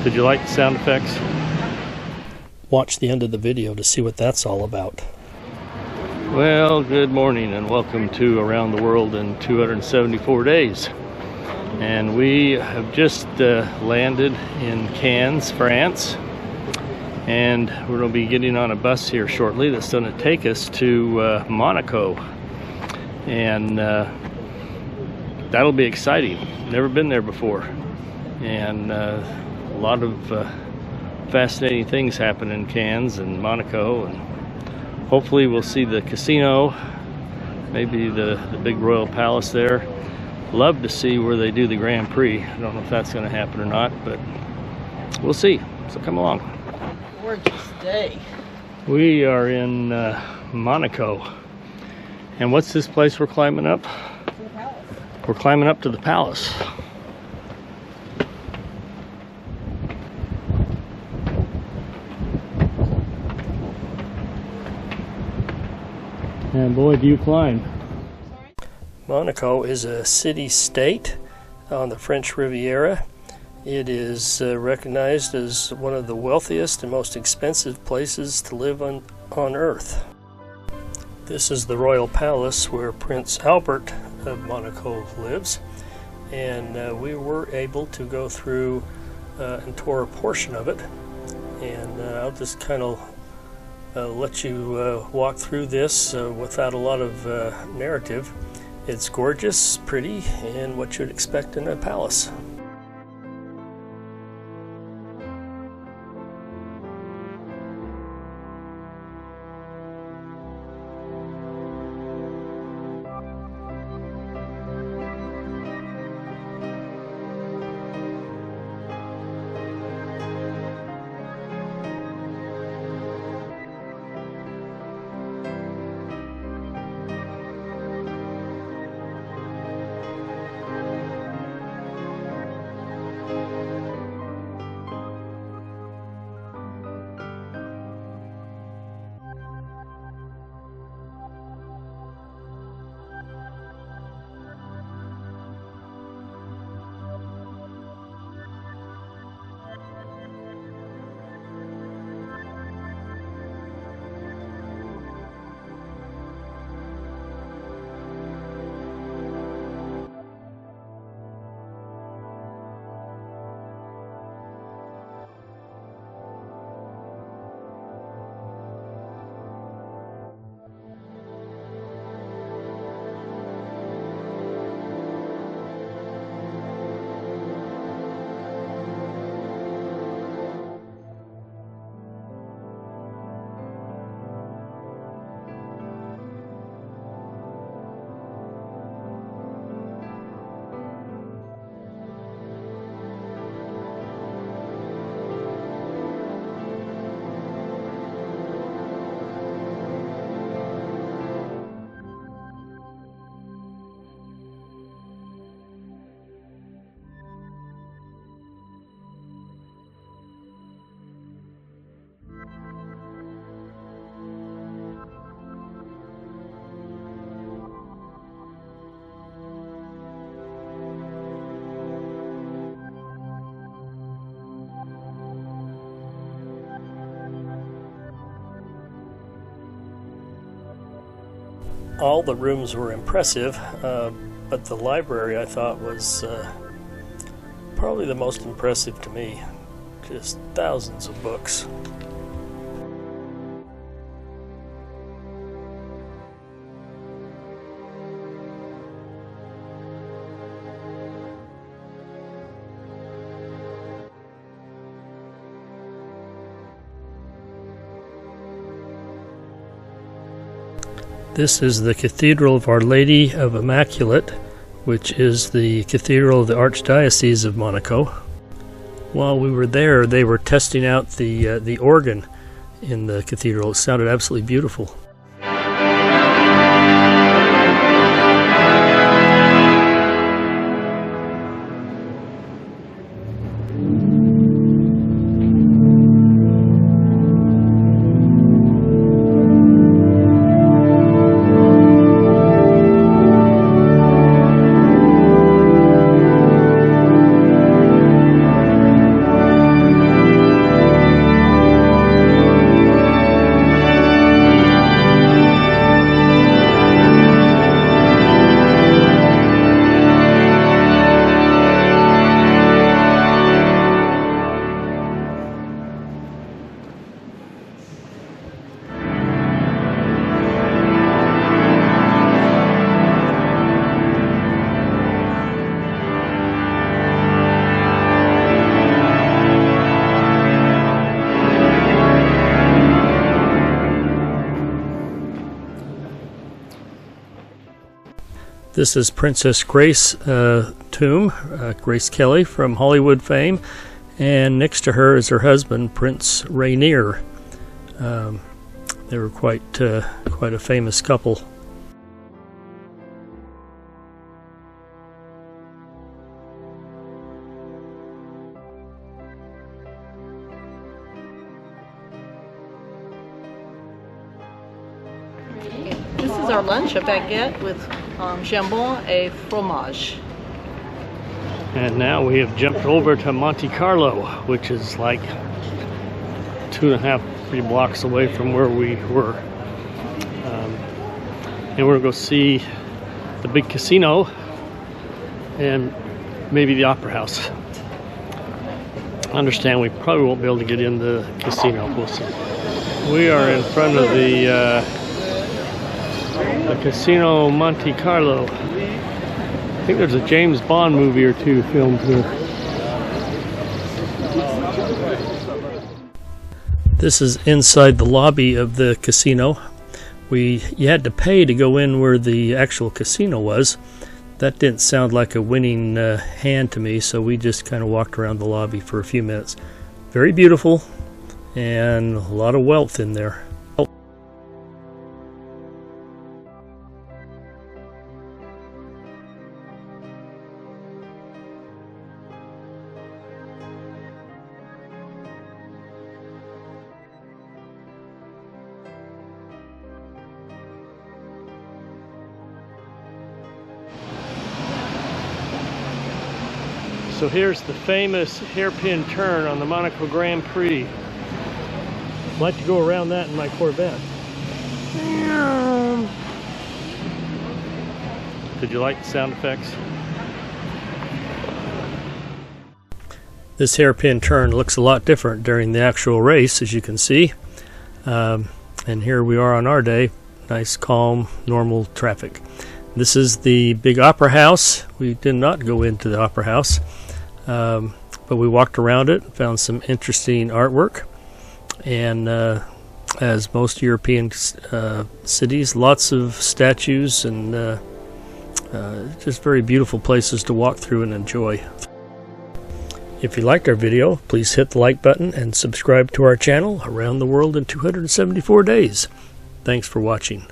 Did you like the sound effects? Watch the end of the video to see what that's all about. Well, good morning and welcome to Around the World in 274 Days. And we have just landed in Cannes, France. And we're going to be getting on a bus here shortly that's going to take us to Monaco. And that'll be exciting. Never been there before. And a lot of fascinating things happen in Cannes and Monaco. And hopefully we'll see the casino, maybe the big royal palace there. Love to see where they do the Grand Prix. I don't know if that's going to happen or not, but we'll see. So come along. Gorgeous day. We are in Monaco. And what's this place we're climbing up? The palace. We're climbing up to the palace. And boy, do you climb. Monaco is a city-state on the French Riviera. It is recognized as one of the wealthiest and most expensive places to live on Earth. This is the royal palace where Prince Albert of Monaco lives, and we were able to go through and tour a portion of it, and I'll just kind of let you walk through this without a lot of narrative. It's gorgeous, pretty, and what you'd expect in a palace. All the rooms were impressive, but the library I thought was probably the most impressive to me. Just thousands of books. This is the Cathedral of Our Lady of Immaculate, which is the cathedral of the Archdiocese of Monaco. While we were there, they were testing out the organ in the cathedral. It sounded absolutely beautiful. This is Princess Grace tomb, Grace Kelly from Hollywood fame, and next to her is her husband, Prince Rainier. They were quite a famous couple. This is our lunch, a baguette with jambon et fromage. And now we have jumped over to Monte Carlo, which is like 2.5, 3 blocks away from where we were. And we're going to go see the big casino and maybe the opera house. I understand we probably won't be able to get in the casino. We'll see. We are in front of the Casino Monte Carlo. I think there's a James Bond movie or two filmed here. This is inside the lobby of the casino. You had to pay to go in where the actual casino was. That didn't sound like a winning hand to me, so we just kind of walked around the lobby for a few minutes. Very beautiful and a lot of wealth in there. So here's the famous hairpin turn on the Monaco Grand Prix. I'd like to go around that in my Corvette. Did you like the sound effects? This hairpin turn looks a lot different during the actual race, as you can see. And here we are on our day. Nice, calm, normal traffic. This is the big opera house. We did not go into the opera house, but we walked around it and found some interesting artwork. And as most European cities, lots of statues and just very beautiful places to walk through and enjoy. If you liked our video, please hit the like button and subscribe to our channel, Around the World in 274 Days. Thanks for watching.